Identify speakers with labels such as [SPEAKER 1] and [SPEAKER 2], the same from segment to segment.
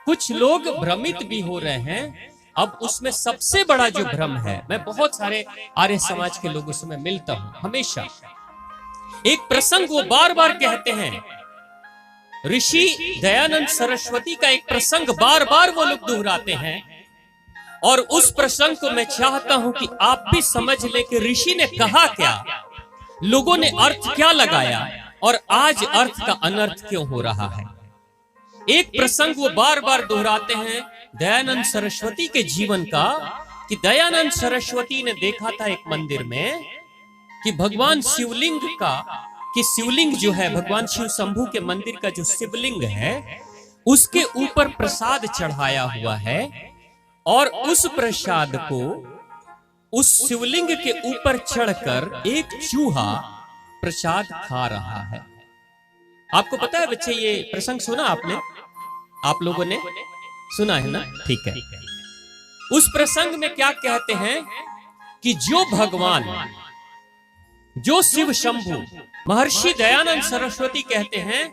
[SPEAKER 1] कुछ लोग भ्रमित भी हो रहे हैं। अब उसमें सबसे बड़ा जो भ्रम है, मैं बहुत सारे आर्य समाज के लोगों से मैं मिलता हूं, हमेशा एक प्रसंग वो बार बार कहते हैं, ऋषि दयानंद सरस्वती का एक प्रसंग बार बार वो लोग दोहराते हैं, और उस प्रसंग को मैं चाहता हूं कि आप भी समझ लें कि ऋषि ने कहा क्या, लोगों ने अर्थ क्या लगाया, और आज अर्थ का अनर्थ क्यों हो रहा है। एक प्रसंग वो बार बार दोहराते हैं दयानंद सरस्वती के जीवन का, कि दयानंद सरस्वती ने देखा था एक मंदिर में कि भगवान शिवलिंग का, कि शिवलिंग जो है भगवान शिव शंभू के मंदिर का जो शिवलिंग है उसके ऊपर प्रसाद चढ़ाया हुआ है, और उस प्रसाद को उस शिवलिंग के ऊपर चढ़कर एक चूहा प्रसाद खा रहा है। आपको पता है बच्चे, ये प्रसंग सुना आपने, आप लोगों ने सुना है ना? ठीक है। उस प्रसंग में क्या कहते हैं कि जो भगवान, जो शिव शंभू, महर्षि दयानंद सरस्वती कहते हैं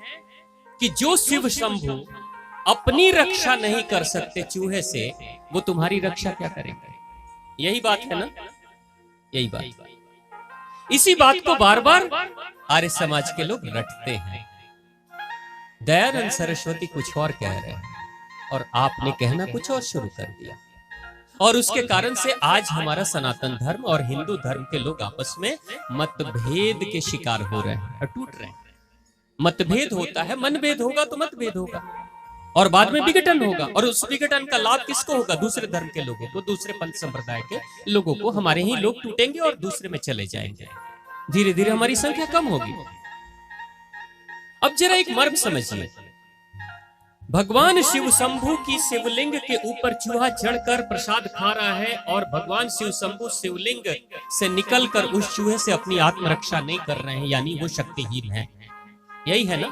[SPEAKER 1] कि जो शिव शंभू अपनी रक्षा नहीं कर सकते चूहे से, वो तुम्हारी रक्षा क्या करेंगे। यही बात है ना, यही बात। इसी बात को बार बार आर्य समाज के लोग रटते हैं। दयानंद सरस्वती कुछ और कह रहे हैं और आपने कहना कुछ और शुरू कर दिया, और उसके कारण से आज हमारा सनातन धर्म और हिंदू धर्म के लोग आपस में मतभेद के शिकार हो रहे हैं, टूट रहे हैं। मतभेद होता है, मनभेद होगा तो मतभेद होगा, और बाद में विघटन होगा, और उस विघटन का लाभ किसको होगा? दूसरे धर्म के लोगों को, दूसरे पंथ संप्रदाय के लोगों को। हमारे ही लोग टूटेंगे और दूसरे में चले जाएंगे, धीरे धीरे हमारी संख्या कम होगी। अब जरा एक मर्म समझिए, भगवान शिव शंभू की शिवलिंग के ऊपर चूहा चढ़कर प्रसाद खा रहा है, और भगवान शिव शंभू शिवलिंग से निकलकर उस चूहे से अपनी आत्मरक्षा नहीं कर रहे हैं, यानी वो शक्तिहीन है। यही है ना?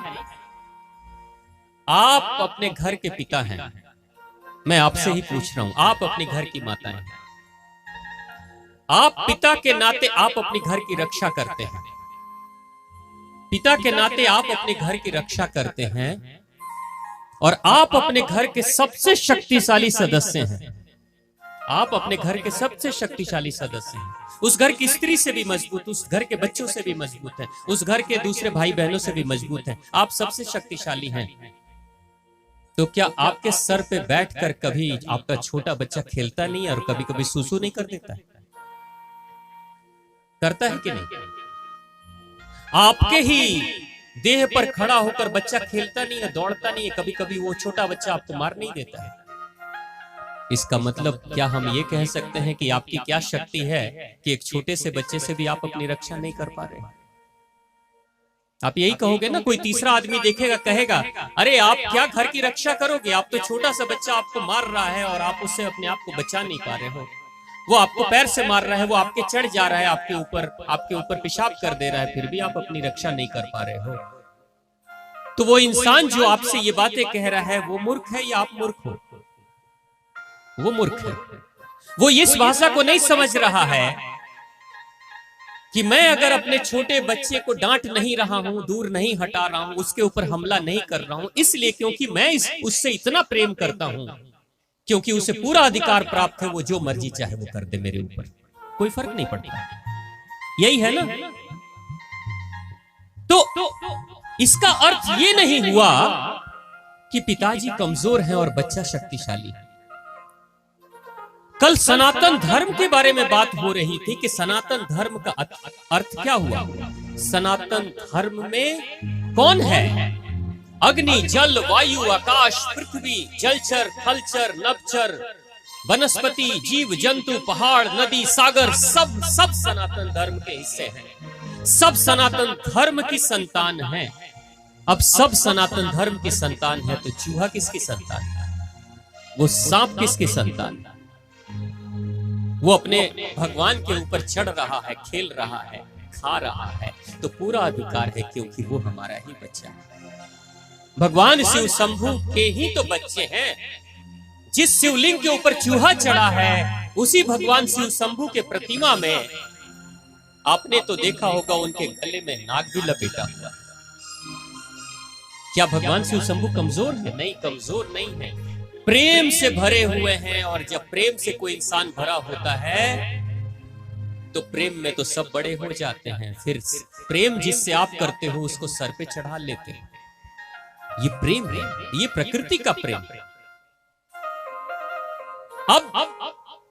[SPEAKER 1] आप अपने घर के पिता हैं, मैं आपसे ही पूछ रहा हूं, आप अपने घर की माता हैं, आप पिता के नाते आप अपने घर की रक्षा करते हैं, पिता के नाते आप अपने घर की रक्षा करते हैं, और आप अपने घर के सबसे शक्तिशाली सदस्य हैं। आप अपने घर के सबसे शक्तिशाली सदस्य हैं। उस घर की स्त्री से भी मजबूत, उस घर के बच्चों से भी मजबूत है, उस घर के दूसरे भाई बहनों से भी मजबूत है, आप सबसे शक्तिशाली हैं। तो क्या आपके सर पे बैठकर कभी आपका छोटा बच्चा खेलता नहीं और कभी कभी सूसू नहीं कर देता है? करता है कि नहीं? आपके ही देह पर खड़ा होकर बच्चा खेलता नहीं है, दौड़ता नहीं है, कभी कभी वो छोटा बच्चा आपको मार नहीं देता है। इसका मतलब क्या हम ये कह सकते हैं कि आपकी क्या शक्ति है कि एक छोटे से बच्चे से भी आप अपनी रक्षा नहीं कर पा रहे? आप यही कहोगे ना, कोई तीसरा आदमी देखेगा कहेगा, अरे आप क्या घर की रक्षा करोगे, आप तो छोटा सा बच्चा आपको मार रहा है और आप उससे अपने आप को बचा नहीं पा रहे हो, वो आपको पैर से मार रहा है, वो आपके चढ़ जा रहा है, आपके ऊपर पेशाब कर दे रहा है, फिर भी आप अपनी रक्षा नहीं कर पा रहे हो। तो वो इंसान जो आपसे ये बातें कह रहा है, वो मूर्ख है या आप मूर्ख हो? वो मूर्ख है। वो इस भाषा को नहीं समझ रहा है कि मैं अगर अपने छोटे बच्चे को डांट नहीं रहा हूं, दूर नहीं हटा रहा हूं, उसके ऊपर हमला नहीं कर रहा हूं, इसलिए क्योंकि मैं उससे इतना प्रेम करता हूं, क्योंकि उसे पूरा अधिकार प्राप्त है, वो जो मर्जी चाहे वो कर दे मेरे ऊपर, कोई फर्क नहीं पड़ता। यही है ना? तो इसका अर्थ ये नहीं हुआ कि पिताजी कमजोर हैं और बच्चा शक्तिशाली है। कल सनातन धर्म के बारे में बात हो रही थी कि सनातन धर्म का अर्थ क्या हुआ। सनातन धर्म में कौन है? अग्नि, जल, वायु, आकाश, पृथ्वी, जलचर, थलचर, नभचर, वनस्पति, जीव जंतु, पहाड़, नदी, सागर, सब सनातन धर्म के हिस्से हैं। सब सनातन धर्म की संतान है। अब सब सनातन धर्म की संतान है, तो चूहा किसकी संतान है? वो सांप किसकी संतान है? वो अपने भगवान के ऊपर चढ़ रहा है, खेल रहा है, खा रहा है, तो पूरा अधिकार है, क्योंकि वो हमारा ही बच्चा है। भगवान शिव शंभू के ही तो बच्चे हैं। जिस शिवलिंग के ऊपर चूहा चढ़ा है, उसी भगवान शिव शंभू के प्रतिमा में आपने तो देखा होगा उनके गले में नाग भी लपेटा हुआ। क्या भगवान शिव शंभू कमजोर है? नहीं, कमजोर नहीं है। प्रेम से भरे हुए हैं, और जब प्रेम से कोई इंसान भरा होता है तो प्रेम में तो सब बड़े हो जाते हैं। फिर प्रेम जिससे आप करते हो उसको सर पे चढ़ा लेते हैं। ये प्रेम है, ये प्रकृति का प्रेम। अब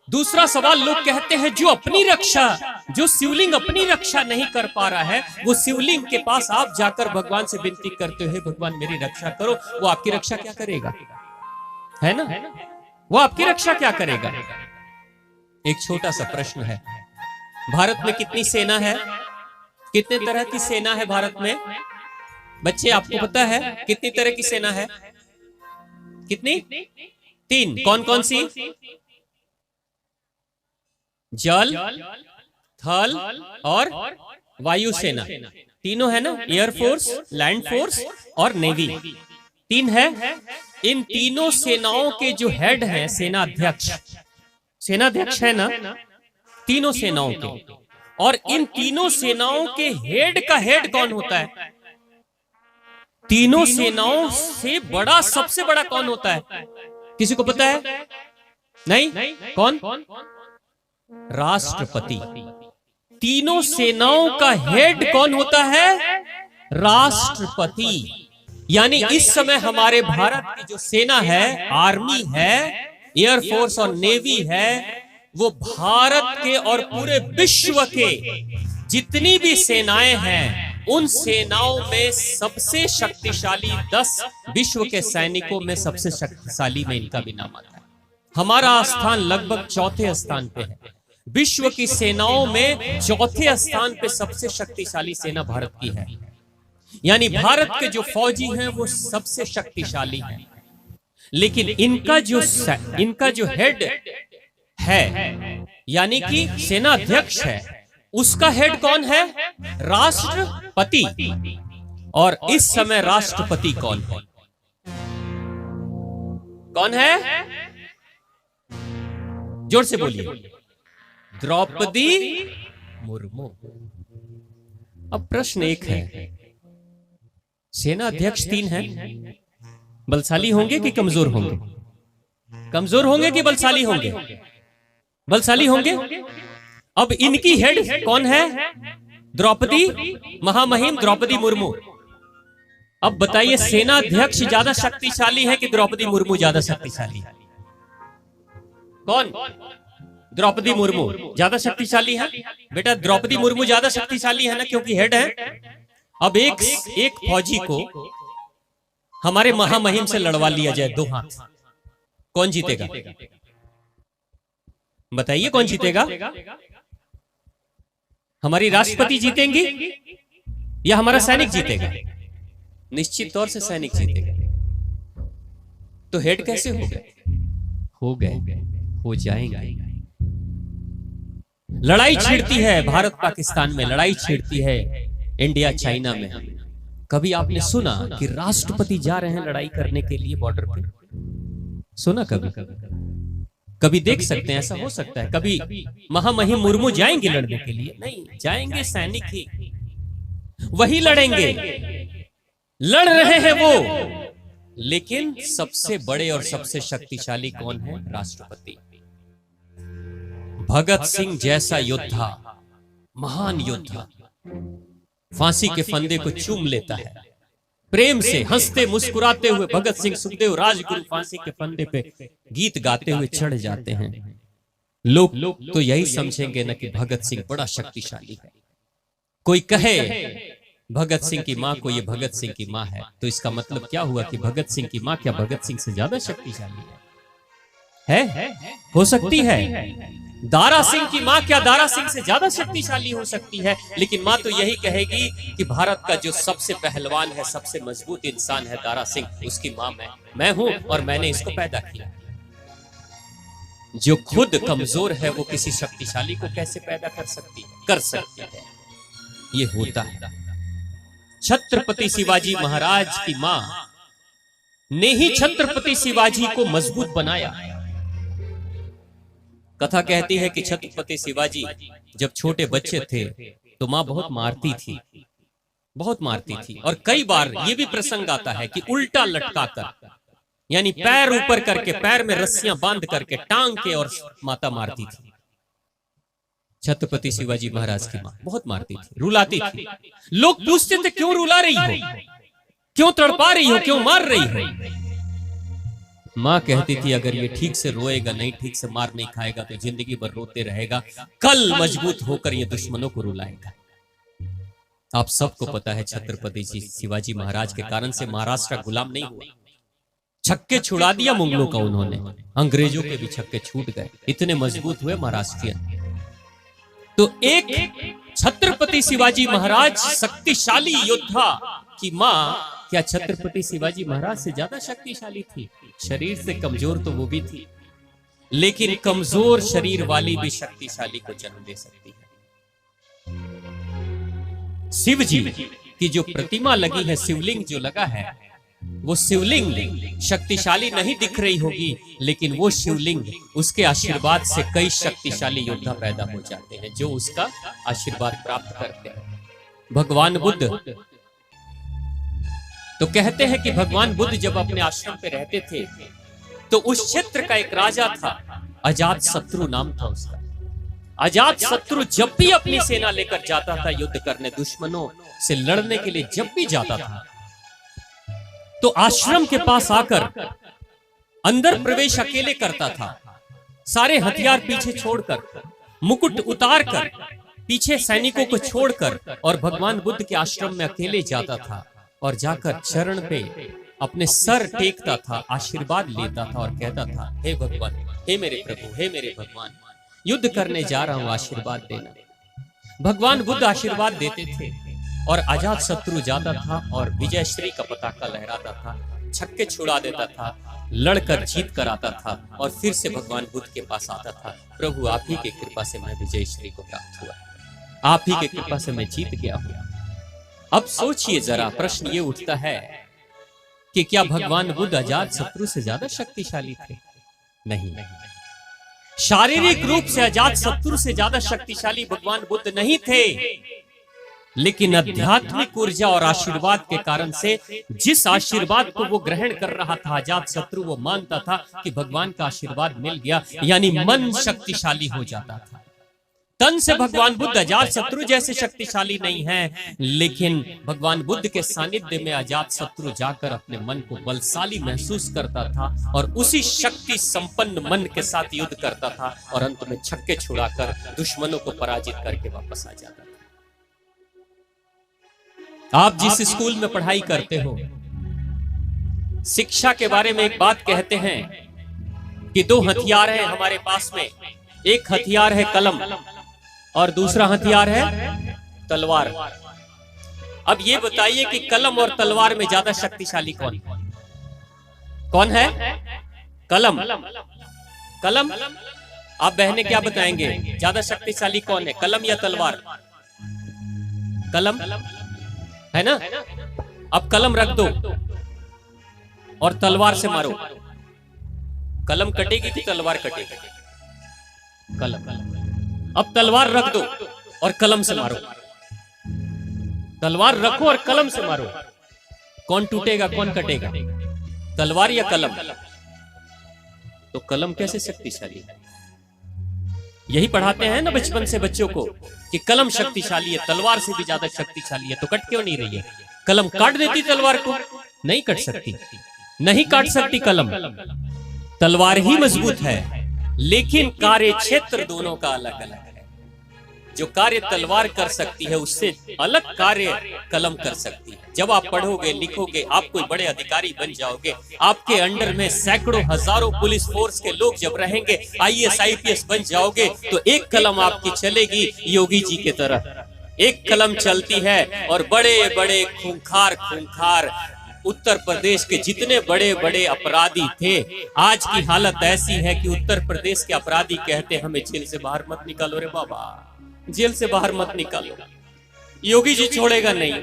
[SPEAKER 1] दूसरा सवाल, लोग कहते हैं जो अपनी रक्षा, जो शिवलिंग अपनी रक्षा नहीं कर पा रहा है, वो शिवलिंग के पास आप जाकर भगवान से विनती करते हो, भगवान मेरी रक्षा करो, वो आपकी रक्षा क्या करेगा? है ना, वो आपकी रक्षा क्या करेगा? एक छोटा सा प्रश्न है, भारत में कितनी सेना है? कितने तरह की सेना है भारत में? बच्चे आपको पता है कितनी तरह की सेना है? कितनी? 3। कौन कौन सी? जल, थल और वायु सेना, तीनों है ना, एयरफोर्स, लैंड फोर्स और नेवी, 3 है। इन तीनों सेनाओं के जो हेड हैं, सेनाध्यक्ष, सेनाध्यक्ष है ना तीनों सेनाओं के, और इन तीनों सेनाओं के हेड का हेड कौन होता है? तीनों सेनाओं से बड़ा, सबसे बड़ा कौन होता है? किसी को पता है? नहीं? कौन? राष्ट्रपति। तीनों सेनाओं का हेड कौन होता है? राष्ट्रपति। यानी इस समय हमारे भारत की जो सेना है, आर्मी है, एयरफोर्स और नेवी है, वो भारत के और पूरे विश्व के जितनी भी सेनाएं हैं, उन सेनाओं में सबसे शक्तिशाली 10 विश्व के सैनिकों में सबसे शक्तिशाली में इनका भी नाम आता है। हमारा स्थान लगभग 4थे स्थान पे है। विश्व की सेनाओं में 4थे स्थान पे सबसे शक्तिशाली सेना भारत की है। यानी भारत के जो फौजी हैं वो सबसे शक्तिशाली हैं। लेकिन इनका जो हेड है, यानी कि सेनाध्यक्ष है, उसका हेड कौन है? राष्ट्रपति। और इस समय राष्ट्रपति कौन है? कौन है? जोर से बोलिए। द्रौपदी मुर्मू। अब प्रश्न एक है, सेनाध्यक्ष 3 हैं, बलशाली होंगे कि कमजोर होंगे? कमजोर होंगे कि बलशाली होंगे? बलशाली होंगे। अब इनकी हेड कौन है? द्रौपदी, महामहिम द्रौपदी मुर्मू। अब बताइए, सेनाध्यक्ष ज्यादा शक्तिशाली है कि द्रौपदी मुर्मू ज्यादा शक्तिशाली है? कौन? द्रौपदी मुर्मू ज्यादा शक्तिशाली है। बेटा द्रौपदी मुर्मू ज्यादा शक्तिशाली है ना, क्योंकि हेड है। अब एक फौजी को हमारे महामहिम से लड़वा लिया जाए 2 हाथ, कौन जीतेगा? बताइए कौन जीतेगा? हमारी राष्ट्रपति जीतेंगी या हमारा सैनिक जीतेगा? निश्चित तौर से सैनिक जीतेगा। तो हेड कैसे हो गए? हो गए, हो जाएंगे। लड़ाई छिड़ती है भारत पाकिस्तान में, लड़ाई छिड़ती है इंडिया चाइना में। कभी आपने सुना कि राष्ट्रपति जा रहे हैं लड़ाई करने के लिए बॉर्डर पे? सुना कभी? कभी देख सकते हैं, ऐसा हो सकता है। कभी महामहिम मुर्मू जाएंगे लड़ने के लिए? नहीं जाएंगे, सैनिक ही वही लड़ेंगे। लड़ रहे हैं वो, लेकिन सबसे बड़े और सबसे शक्तिशाली कौन है? राष्ट्रपति। भगत सिंह जैसा योद्धा, महान योद्धा, फांसी के फंदे को चूम लेता है प्रेम से, हंसते मुस्कुराते हुए। भगत सिंह, सुखदेव, राजगुरु फांसी के फंदे पे गीत गाते हुए चढ़ जाते हैं। लोग तो यही समझेंगे ना कि भगत सिंह बड़ा शक्तिशाली है। कोई कहे भगत सिंह की मां को ये भगत सिंह की मां है, तो इसका मतलब क्या हुआ कि भगत सिंह की मां क्या भगत सिंह से ज्यादा शक्तिशाली है? हो सकती है। दारा सिंह की मां क्या दारा सिंह से ज्यादा शक्तिशाली हो सकती है? लेकिन मां तो यही कहेगी कि भारत का जो सबसे पहलवान है, सबसे मजबूत इंसान है दारा सिंह, उसकी मां मैं हूं और मैंने इसको पैदा किया। जो खुद कमजोर है वो किसी शक्तिशाली को कैसे पैदा कर सकती है? ये होता है। छत्रपति शिवाजी महाराज की मां ने ही छत्रपति शिवाजी को मजबूत बनाया। कथा कहती है कि छत्रपति शिवाजी जब छोटे बच्चे थे तो मां बहुत मारती थी, बहुत मारती थी। और कई बार ये भी प्रसंग आता है कि उल्टा लटकाकर, यानी पैर ऊपर करके, पैर में रस्सियां बांध करके टांग के और माता मारती थी। छत्रपति शिवाजी महाराज की मां बहुत मारती थी, रुलाती थी। लोग पूछते थे क्यों रुला रही हो, क्यों तड़पा रही हो, क्यों मार रही हो? मां कहती थी अगर ये ठीक से रोएगा नहीं, ठीक से मार नहीं खाएगा तो जिंदगी भर रोते रहेगा, कल मजबूत होकर ये दुश्मनों को रुलाएगा। आप सबको पता है छत्रपति जी शिवाजी महाराज के कारण से महाराष्ट्र गुलाम नहीं हुआ, छक्के छुड़ा दिया मुगलों का उन्होंने, अंग्रेजों के भी छक्के छूट गए, इतने मजबूत हुए महाराष्ट्रियन। तो एक छत्रपति शिवाजी महाराज शक्तिशाली योद्धा की मां क्या छत्रपति शिवाजी महाराज से ज्यादा शक्तिशाली थी? शरीर से कमजोर तो वो भी थी, लेकिन कमजोर शरीर वाली भी शक्तिशाली को जन्म दे सकती है। शिव जी की जो प्रतिमा लगी है, शिवलिंग जो लगा है, वो शिवलिंग शक्तिशाली नहीं दिख रही होगी, लेकिन वो शिवलिंग उसके आशीर्वाद से कई शक्तिशाली योद्धा पैदा हो जाते हैं जो उसका आशीर्वाद प्राप्त करते हैं। भगवान बुद्ध तो कहते हैं कि भगवान बुद्ध जब अपने आश्रम पे रहते थे तो उस क्षेत्र का एक राजा था, अजात शत्रु नाम था उसका। अजात शत्रु जब भी अपनी सेना लेकर जाता था युद्ध करने, दुश्मनों से लड़ने के लिए जब भी जाता था, तो आश्रम के पास आकर अंदर प्रवेश अकेले करता था, सारे हथियार पीछे छोड़कर, मुकुट उतारकर, पीछे सैनिकों को छोड़कर, और भगवान बुद्ध के आश्रम में अकेले जाता था और जाकर चरण पे अपने सर टेकता था, आशीर्वाद लेता था और कहता था, हे भगवान, हे मेरे प्रभु, हे मेरे भगवान, युद्ध करने जा रहा हूं, आशीर्वाद देना। भगवान बुद्ध आशीर्वाद देते थे और अजात शत्रु जाता था और विजयश्री का पताका लहराता था, छक्के छुड़ा देता था, लड़कर जीत कर आता था और फिर से भगवान बुद्ध के पास आता था, प्रभु आप ही की कृपा से मैं विजयश्री को प्राप्त हुआ, आप ही की कृपा से मैं जीत गया हूं। अब सोचिए जरा, प्रश्न ये उठता है कि क्या भगवान बुद्ध अजात शत्रु से ज्यादा शक्तिशाली थे? नहीं, शारीरिक रूप से अजात शत्रु से ज्यादा शक्तिशाली भगवान बुद्ध नहीं थे, लेकिन आध्यात्मिक ऊर्जा और आशीर्वाद के कारण से जिस आशीर्वाद को वो ग्रहण कर रहा था अजात शत्रु, वो मानता था कि भगवान का आशीर्वाद मिल गया, यानी मन शक्तिशाली हो जाता था। तन से भगवान बुद्ध अजात शत्रु जैसे शक्तिशाली नहीं हैं, लेकिन भगवान बुद्ध के सानिध्य में अजात शत्रु जाकर अपने मन को बलशाली महसूस करता था और उसी शक्ति संपन्न मन के साथ युद्ध करता था और अंत में छक्के छुड़ाकर दुश्मनों को पराजित करके वापस आ जाता था। आप जिस स्कूल में पढ़ाई करते हो, शिक्षा के बारे में एक बात कहते हैं कि दो हथियार हैं हमारे पास में, एक हथियार है कलम और दूसरा हथियार है तलवार। अब ये बताइए कि कलम और तलवार में ज्यादा शक्तिशाली कौन कौन है? कलम। कलम। आप बहनें क्या बताएंगे, ज्यादा शक्तिशाली कौन है, कलम या तलवार? कलम है ना। अब कलम रख दो और तलवार से मारो, कलम कटेगी कि तलवार कटेगी? कलम। अब तलवार रख दो और कलम से मारो, तलवार रखो और कलम से मारो, कौन टूटेगा कौन कटेगा, तलवार या कलम? तो कलम कैसे शक्तिशाली है? यही पढ़ाते हैं ना बचपन से बच्चों को कि कलम शक्तिशाली है, तलवार से भी ज्यादा शक्तिशाली है। तो कट क्यों नहीं रही है? कलम काट देती तलवार को? नहीं कट सकती, नहीं काट सकती कलम। तलवार ही मजबूत है, लेकिन कार्य क्षेत्र दोनों का अलग अलग है। जो कार्य तलवार कर सकती है उससे अलग कार्य कलम कर सकती है। जब आप पढ़ोगे लिखोगे, आप कोई बड़े अधिकारी बन जाओगे, आपके अंडर में सैकड़ों हजारों पुलिस फोर्स के लोग जब रहेंगे, IAS IPS बन जाओगे, तो एक कलम आपकी चलेगी योगी जी की तरह। एक कलम चलती है और बड़े बड़े खूंखार उत्तर प्रदेश के जितने बड़े बड़े अपराधी थे, आज की हालत ऐसी है कि उत्तर प्रदेश के अपराधी कहते हैं हमें जेल से बाहर मत निकालो रे बाबा, जेल से बाहर मत निकालो, योगी जी छोड़ेगा नहीं।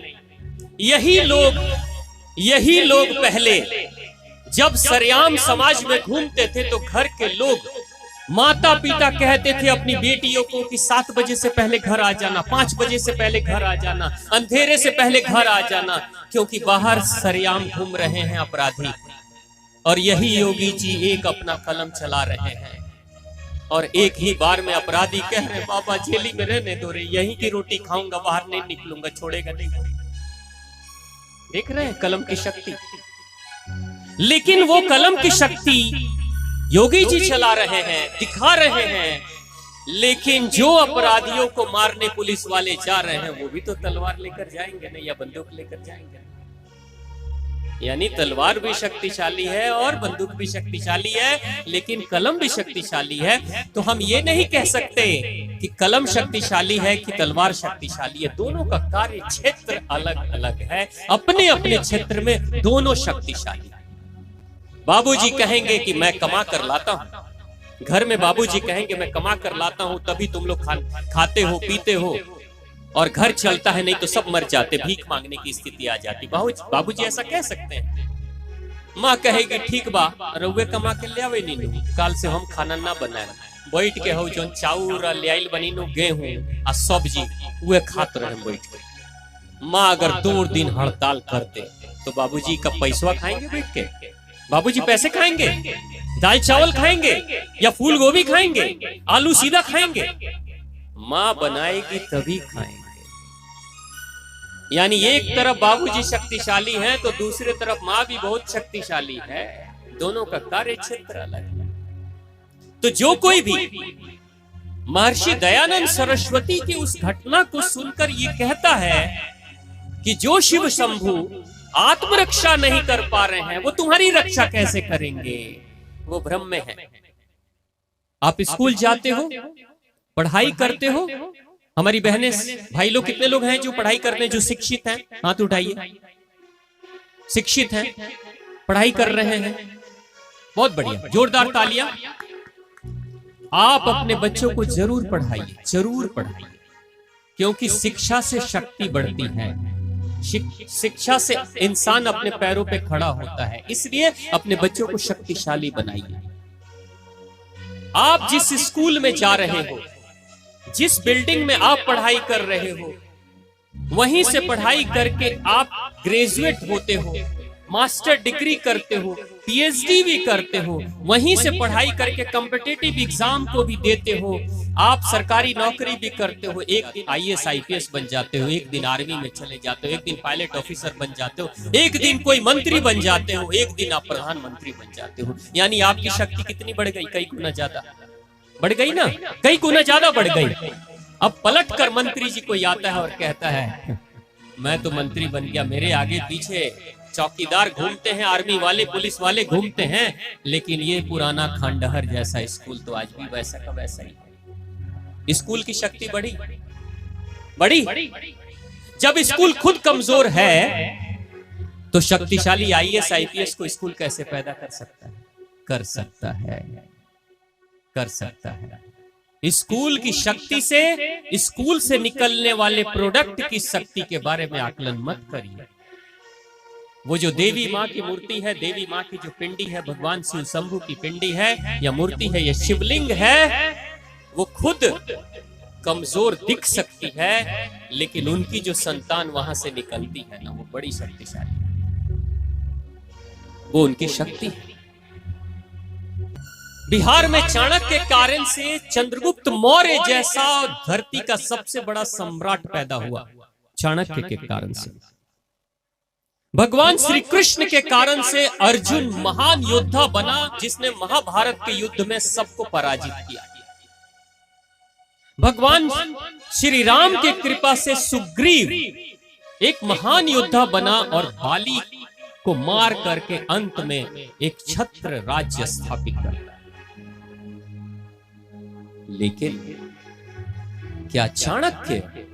[SPEAKER 1] यही लोग पहले जब सरेआम समाज में घूमते थे तो घर के लोग, माता पिता कहते थे अपनी बेटियों को कि 7 बजे से पहले घर आ जाना, 5 बजे से पहले घर आ जाना, अंधेरे से पहले घर आ जाना, क्योंकि बाहर सरेआम घूम रहे हैं अपराधी। और यही योगी जी एक अपना कलम चला रहे हैं और एक ही बार में अपराधी कह रहे बाबा जेली में रहने दो रे, यहीं की रोटी खाऊंगा, बाहर नहीं निकलूंगा, छोड़ेगा नहीं। देख रहे हैं कलम की शक्ति। लेकिन वो कलम की शक्ति योगी जी चला रहे हैं, दिखा रहे हैं, लेकिन जो अपराधियों को मारने पुलिस वाले जा रहे हैं वो भी तो तलवार लेकर जाएंगे ना, या बंदूक लेकर जाएंगे। यानी तलवार भी शक्तिशाली है और बंदूक भी शक्तिशाली है, लेकिन कलम भी शक्तिशाली है। तो हम ये नहीं कह सकते कि कलम शक्तिशाली है कि तलवार शक्तिशाली है। दोनों का कार्य क्षेत्र अलग अलग है, अपने अपने क्षेत्र में दोनों शक्तिशाली। बाबूजी कहेंगे कि मैं कमा कर लाता हूं, घर में बाबूजी कहेंगे मैं कमा कर लाता हूं, तभी तुम लोग खाते हो पीते हो और घर चलता है, नहीं तो सब मर जाते, भीख मांगने की स्थिति आ जाती। बाबूजी ऐसा कह सकते हैं। माँ कहेगी ठीक बा, रउए कमा के ले आवे नीनू, काल से हम खाना ना बनाए, बैठ के हो जो चाउर ले आइल बनी नो, गेहूं आ सब्जी उहे खात रहे बैठ के। माँ अगर 2 दिन हड़ताल करते तो बाबूजी का पैसा खाएंगे बैठ के? बाबूजी पैसे खाएंगे? दाल चावल खाएंगे या फूल गोभी खाएंगे, आलू सीधा खाएंगे? माँ बनाएगी तभी खाएंगे। यानी एक तरफ बाबूजी शक्तिशाली हैं तो दूसरी तरफ माँ भी बहुत शक्तिशाली है, दोनों का कार्य क्षेत्र अलग है। तो जो कोई भी महर्षि दयानंद सरस्वती की उस घटना को सुनकर ये कहता है कि जो शिव शंभु आत्मरक्षा नहीं कर पा रहे हैं वो तुम्हारी रक्षा कैसे करेंगे, वो भ्रम में है। आप स्कूल जाते हो, पढ़ाई करते हो, हमारी बहनें भाई लोग कितने लोग हैं जो पढ़ाई करते हैं, जो शिक्षित हैं? हाथ उठाइए। शिक्षित हैं, पढ़ाई कर रहे हैं, बहुत बढ़िया, जोरदार तालियां। आप अपने बच्चों को जरूर पढ़ाइए, जरूर पढ़ाइए, क्योंकि शिक्षा से शक्ति बढ़ती है, शिक्षा से इंसान अपने पैरों पे खड़ा होता है। इसलिए अपने बच्चों को शक्तिशाली बनाइए। आप जिस स्कूल में जा रहे हो, जिस बिल्डिंग में आप पढ़ाई कर रहे हो, वहीं से पढ़ाई करके आप ग्रेजुएट होते हो, मास्टर डिग्री करते हो, पीएचडी भी करते हो, वहीं से पढ़ाई करके कॉम्पिटिटिव एग्जाम को भी देते हो, आप सरकारी नौकरी भी करते हो, एक दिन आईएएस आईपीएस बन जाते हो, एक दिन आर्मी में चले जाते हो, एक दिन पायलट ऑफिसर बन जाते हो, एक दिन कोई मंत्री बन जाते हो, एक दिन आप प्रधानमंत्री बन जाते हो। यानी आपकी शक्ति कितनी बढ़ गई? कई गुना ज्यादा बढ़ गई ना, कई गुना ज्यादा बढ़ गई। अब पलट कर मंत्री जी कोई आता है और कहता है मैं तो मंत्री बन गया, मेरे आगे पीछे चौकीदार घूमते हैं, आर्मी वाले पुलिस वाले घूमते हैं, लेकिन ये पुराना खंडहर जैसा स्कूल तो आज भी वैसा का वैसा ही है। स्कूल की शक्ति बढ़ी बढ़ी। जब स्कूल खुद कमजोर है तो शक्तिशाली आईएएस आईपीएस को स्कूल कैसे पैदा कर सकता है? कर सकता है, कर सकता है। स्कूल की शक्ति से, स्कूल से निकलने वाले प्रोडक्ट की शक्ति के बारे में आकलन मत करिए। वो जो देवी माँ की मूर्ति है, देवी माँ की जो पिंडी है, भगवान शिव शंभु की पिंडी है या मूर्ति है, यह शिवलिंग है, वो खुद कमजोर दिख सकती है, लेकिन उनकी जो संतान वहां से निकलती है ना, वो बड़ी शक्तिशाली है, वो उनकी शक्ति है। बिहार में चाणक्य के कारण से चंद्रगुप्त मौर्य जैसा धरती का सबसे बड़ा सम्राट पैदा हुआ, चाणक्य के कारण से। भगवान श्री कृष्ण के कारण से अर्जुन महान योद्धा बना, जिसने महाभारत के युद्ध में सबको पराजित किया। भगवान श्री राम की कृपा से सुग्रीव एक महान योद्धा बना और बाली को मार करके अंत में एक छत्र राज्य स्थापित कर। लेकिन क्या चाणक्य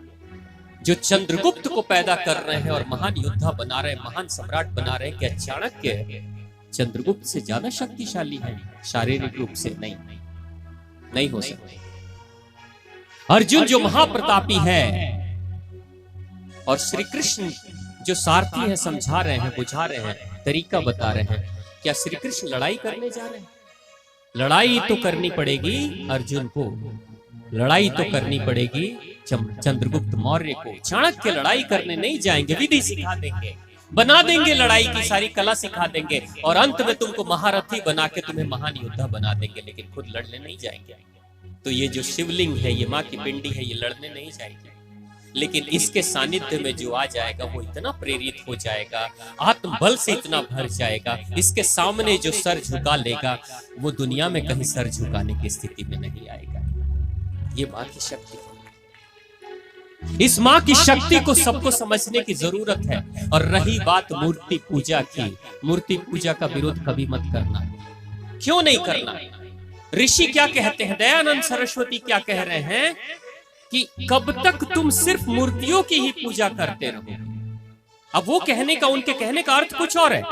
[SPEAKER 1] जो चंद्रगुप्त को पैदा कर रहे हैं और महान योद्धा बना रहे हैं, महान सम्राट बना रहे हैं, क्या चाणक्य चंद्रगुप्त से ज्यादा शक्तिशाली है? शारीरिक रूप से नहीं हो सकते। अर्जुन जो महाप्रतापी है और श्री कृष्ण जो सारथी है, समझा रहे हैं, बुझा रहे हैं, तरीका बता रहे हैं, क्या श्री कृष्ण लड़ाई करने जा रहे हैं? लड़ाई तो करनी पड़ेगी अर्जुन को, लड़ाई तो करनी पड़ेगी चंद्रगुप्त मौर्य को। चाणक्य लड़ाई करने नहीं जाएंगे, विधि सिखा देंगे। बना देंगे, लड़ाई की सारी कला सिखा देंगे और अंत में तुमको महारथी बना के तुम्हें महान योद्धा बना देंगे, लेकिन खुद लड़ने नहीं जाएंगे। तो ये जो शिवलिंग है, ये माँ की पिंडी है, ये लड़ने नहीं जाएगी, लेकिन इसके सानिध्य में जो आ जाएगा वो इतना प्रेरित हो जाएगा, आत्मबल से इतना भर जाएगा, इसके सामने जो सर झुका लेगा वो दुनिया में कहीं सर झुकाने की स्थिति में नहीं आएगा। ये माँ की शक्ति है। इस माँ की शक्ति को सबको समझने की जरूरत है। और रही बात मूर्ति पूजा की, मूर्ति पूजा का विरोध कभी मत करना। क्यों नहीं करना? ऋषि क्या कहते हैं, दयानंद सरस्वती क्या कह रहे हैं कि कब तक तुम सिर्फ मूर्तियों की ही पूजा करते रहोगे। अब वो कहने का, उनके कहने का अर्थ कुछ और है।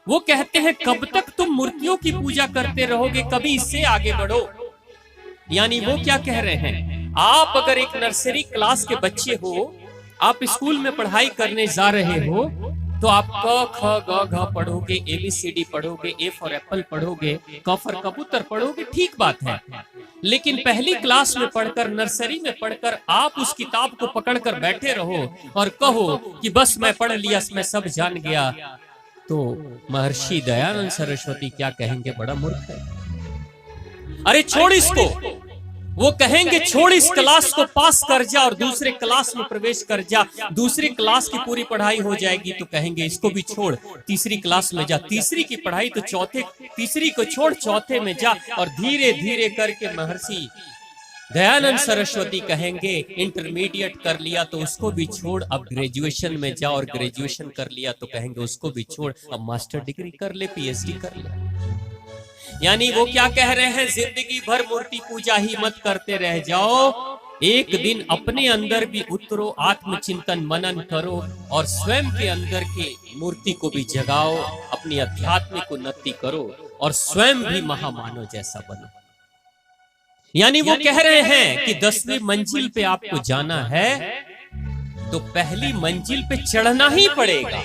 [SPEAKER 1] वो कहते हैं कब तक तुम मूर्तियों की पूजा करते रहोगे, कभी इससे आगे बढ़ो। यानी वो क्या कह रहे हैं, आप अगर एक नर्सरी क्लास के बच्चे हो, आप स्कूल में पढ़ाई करने जा रहे हो, तो आप क ख ग घ पढ़ोगे, ABCD पढ़ोगे, A फॉर एप्पल पढ़ोगे, क फॉर कबूतर पढ़ोगे, ठीक बात है। लेकिन पहली क्लास में पढ़कर, नर्सरी में पढ़कर आप उस किताब को पकड़कर बैठे रहो और कहो कि बस मैं पढ़ लिया, मैं सब जान गया, तो महर्षि दयानंद सरस्वती क्या कहेंगे, बड़ा मूर्ख है। अरे छोड़ इसको, वो कहेंगे छोड़ इस क्लास को, पास कर जा और दूसरे क्लास में प्रवेश कर जा, दूसरी क्लास की पूरी पढ़ाई हो जाएगी। तो कहेंगे इसको भी छोड़, तीसरी क्लास में जा, तीसरी की पढ़ाई तो चौथे, तीसरी को छोड़ चौथे में जा, और धीरे धीरे करके महर्षि दयानंद सरस्वती कहेंगे इंटरमीडिएट कर लिया तो उसको भी छोड़, अब ग्रेजुएशन में जा, और ग्रेजुएशन कर लिया तो कहेंगे उसको भी छोड़, अब मास्टर डिग्री कर ले, PhD कर ले। यानी वो क्या कह रहे हैं, जिंदगी भर मूर्ति पूजा ही मत करते रह जाओ, एक दिन अपने अंदर भी उतरो, आत्मचिंतन मनन करो और स्वयं के अंदर की मूर्ति को भी जगाओ, अपनी आध्यात्मिक उन्नति करो और स्वयं भी महामानव जैसा बनो। यानी वो कह रहे हैं कि 10वीं मंजिल पे आपको जाना है तो पहली मंजिल पे चढ़ना ही पड़ेगा।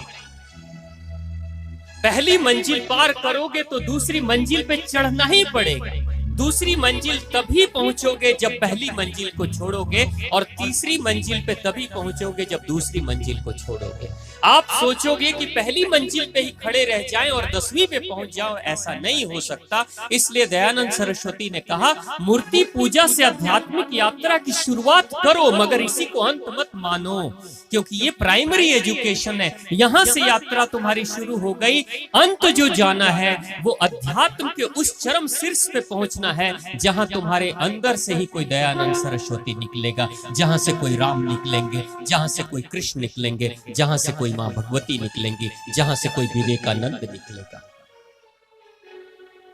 [SPEAKER 1] पहली मंजिल पार करोगे तो दूसरी मंजिल पे चढ़ना ही पड़ेगा। दूसरी मंजिल तभी पहुंचोगे जब पहली मंजिल को छोड़ोगे, और तीसरी मंजिल पे तभी पहुंचोगे जब दूसरी मंजिल को छोड़ोगे। आप सोचोगे कि पहली मंजिल पे ही खड़े रह जाएं और 10वीं पे पहुंच जाओ, ऐसा नहीं हो सकता। इसलिए दयानंद सरस्वती ने कहा, मूर्ति पूजा से आध्यात्मिक यात्रा की शुरुआत करो, मगर इसी को अंत मत मानो, क्योंकि ये प्राइमरी एजुकेशन है। यहां से यात्रा तुम्हारी शुरू हो गई, अंत जो जाना है वो अध्यात्म के उस चरम शीर्ष पे पहुंचना है, जहां तुम्हारे अंदर से ही कोई दयानंद सरस्वती निकलेगा, जहां से कोई राम निकलेंगे, जहां से कोई कृष्ण निकलेंगे, जहां से कोई मां भगवती निकलेंगी, जहां से कोई विवेकानंद निकलेगा।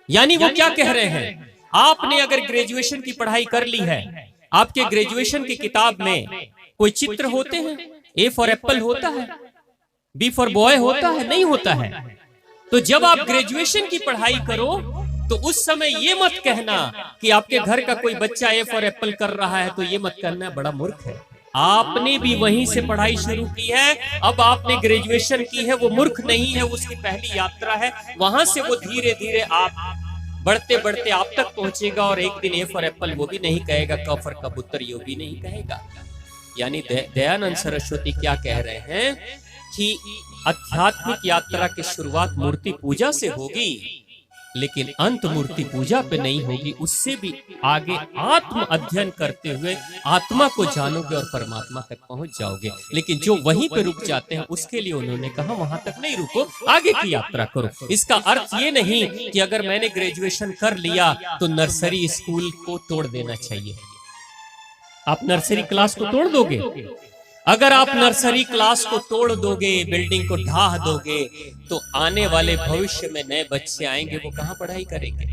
[SPEAKER 1] यानी वो क्या कह रहे हैं, आपने अगर ग्रेजुएशन की पढ़ाई कर ली है, आपके ग्रेजुएशन की किताब में कोई चित्र होते हैं, A फॉर एप्पल होता है, B फॉर बॉय होता है, नहीं होता है। तो जब आप ग्रेजुएशन की पढ़ाई करो तो उस समय ये मत कहना कि आपके घर का कोई बच्चा A फॉर एप्पल कर रहा है तो ये मत करना, बड़ा मूर्ख है। आपने भी वहीं से पढ़ाई शुरू की है, अब आपने ग्रेजुएशन की है, वो मूर्ख नहीं है, उसकी पहली यात्रा है। वहां से वो धीरे धीरे आप बढ़ते बढ़ते आप तक पहुंचेगा, और एक दिन A फॉर एप्पल वो भी नहीं कहेगा, क फॉर कबूतर ये भी नहीं कहेगा। यानी दयानंद सरस्वती क्या कह रहे हैं कि आध्यात्मिक यात्रा की शुरुआत मूर्ति पूजा से होगी, लेकिन अंत मूर्ति पूजा पे नहीं होगी। उससे भी आगे आत्म अध्ययन करते हुए आत्मा को जानोगे और परमात्मा तक पहुंच जाओगे। लेकिन जो वहीं पे रुक जाते हैं, उसके लिए उन्होंने कहा वहां तक नहीं रुको, आगे की यात्रा करो। इसका अर्थ ये नहीं कि अगर मैंने ग्रेजुएशन कर लिया तो नर्सरी स्कूल को तोड़ देना चाहिए। आप नर्सरी क्लास को तोड़ दोगे? अगर आप नर्सरी क्लास को तोड़ दोगे, बिल्डिंग को ढाह दोगे, तो आने वाले भविष्य में नए बच्चे आएंगे, वो कहां पढ़ाई करेंगे?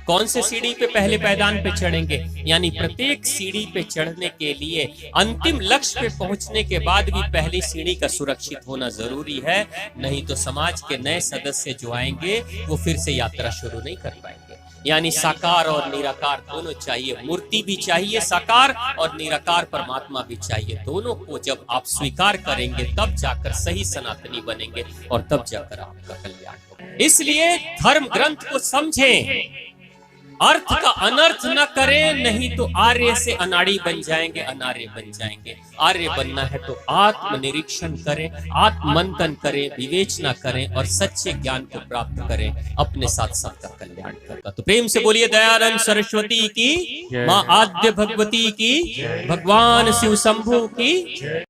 [SPEAKER 1] कौन से सीढ़ी पे पहले पैदान पे चढ़ेंगे? यानी प्रत्येक सीढ़ी पे चढ़ने के लिए, अंतिम लक्ष्य पे पहुंचने के बाद भी पहली सीढ़ी का सुरक्षित होना जरूरी है, नहीं तो समाज के नए सदस्य जो आएंगे वो फिर से यात्रा शुरू नहीं कर पाएंगे। यानी साकार और निराकार दोनों चाहिए, मूर्ति भी चाहिए साकार, और निराकार परमात्मा भी चाहिए। दोनों को जब आप स्वीकार करेंगे तब जाकर सही सनातनी बनेंगे, और तब जाकर आपका कल्याण होगा। इसलिए धर्म ग्रंथ को समझें, अर्थ का अनर्थ न करें, नहीं तो आर्य से अनाड़ी बन जाएंगे, अनार्य बन जाएंगे। आर्य बनना है तो आत्मनिरीक्षण करें, आत्ममंथन करें, विवेचना करें और सच्चे ज्ञान को प्राप्त करें, अपने साथ सबका कल्याण करता। तो प्रेम से बोलिए दयानंद सरस्वती की, मां आद्य भगवती की, भगवान शिव शंभु की।